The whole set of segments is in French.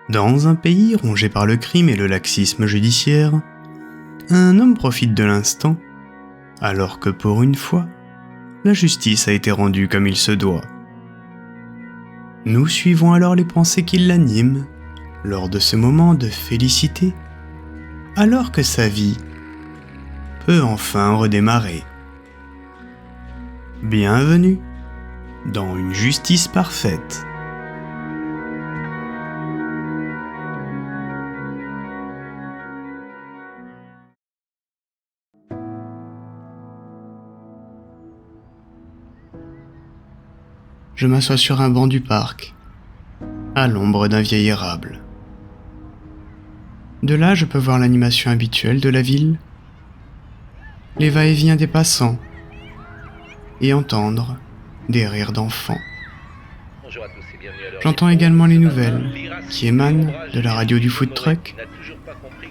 Dans un pays rongé par le crime et le laxisme judiciaire, un homme profite de l'instant, alors que pour une fois, la justice a été rendue comme il se doit. Nous suivons alors les pensées qui l'animent lors de ce moment de félicité, alors que sa vie peut enfin redémarrer. Bienvenue dans une justice parfaite. Je m'assois sur un banc du parc, à l'ombre d'un vieil érable. De là, je peux voir l'animation habituelle de la ville, les va-et-vient des passants, et entendre des rires d'enfants. J'entends également les nouvelles qui émanent de la radio du food truck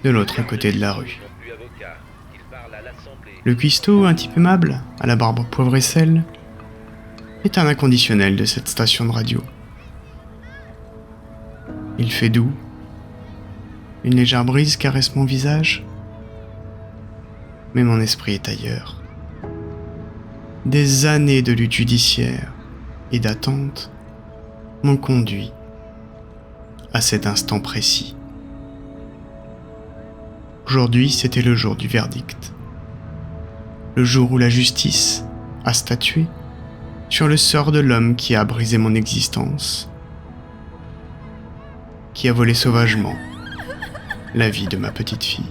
de l'autre côté de la rue. Le cuistot, un type aimable, à la barbe poivre et sel, est un inconditionnel de cette station de radio. Il fait doux, une légère brise caresse mon visage, mais mon esprit est ailleurs. Des années de lutte judiciaire et d'attente m'ont conduit à cet instant précis. Aujourd'hui, c'était le jour du verdict. Le jour où la justice a statué sur le sort de l'homme qui a brisé mon existence, qui a volé sauvagement la vie de ma petite fille.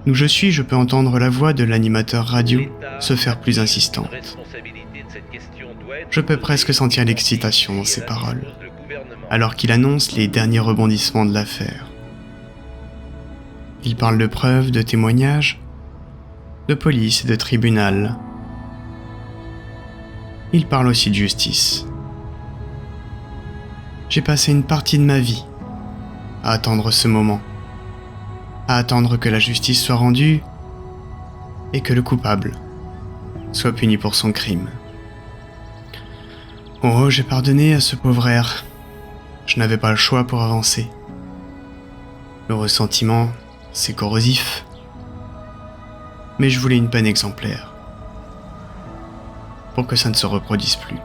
D'où je suis, je peux entendre la voix de l'animateur radio se faire plus insistante. Je peux presque sentir l'excitation dans ses paroles, alors qu'il annonce les derniers rebondissements de l'affaire. Il parle de preuves, de témoignages, de police et de tribunal. Il parle aussi de justice. J'ai passé une partie de ma vie à attendre ce moment, à attendre que la justice soit rendue et que le coupable soit puni pour son crime. Oh, j'ai pardonné à ce pauvre air. Je n'avais pas le choix pour avancer. Le ressentiment, c'est corrosif. Mais je voulais une peine exemplaire, pour que ça ne se reproduise plus.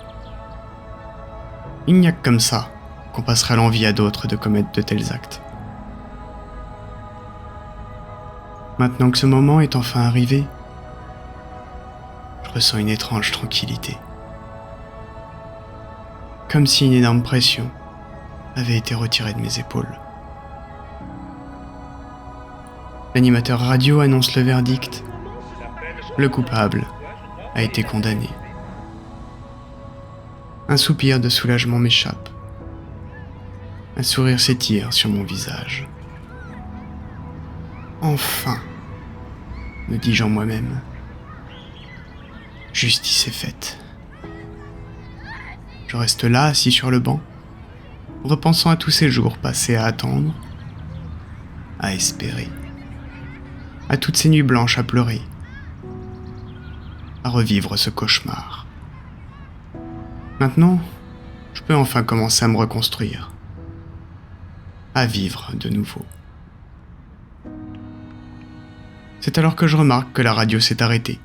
Il n'y a que comme ça qu'on passera l'envie à d'autres de commettre de tels actes. Maintenant que ce moment est enfin arrivé, je ressens une étrange tranquillité. Comme si une énorme pression avait été retirée de mes épaules. L'animateur radio annonce le verdict. Le coupable a été condamné. Un soupir de soulagement m'échappe. Un sourire s'étire sur mon visage. Enfin, me dis-je en moi-même, justice est faite. Je reste là, assis sur le banc, repensant à tous ces jours passés à attendre, à espérer, à toutes ces nuits blanches à pleurer, à revivre ce cauchemar. Maintenant, je peux enfin commencer à me reconstruire, à vivre de nouveau. C'est alors que je remarque que la radio s'est arrêtée.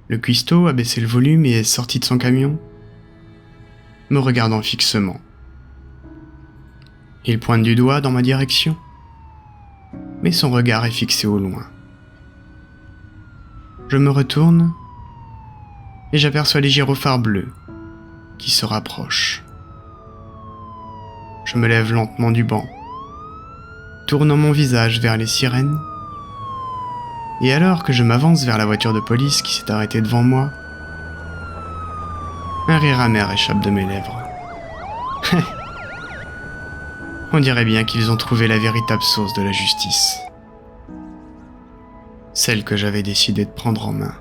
Le cuistot a baissé le volume et est sorti de son camion, me regardant fixement. Il pointe du doigt dans ma direction, mais son regard est fixé au loin. Je me retourne et j'aperçois les gyrophares bleus qui se rapprochent. Je me lève lentement du banc, tournant mon visage vers les sirènes, et alors que je m'avance vers la voiture de police qui s'est arrêtée devant moi, un rire amer échappe de mes lèvres. On dirait bien qu'ils ont trouvé la véritable source de la justice, celle que j'avais décidé de prendre en main.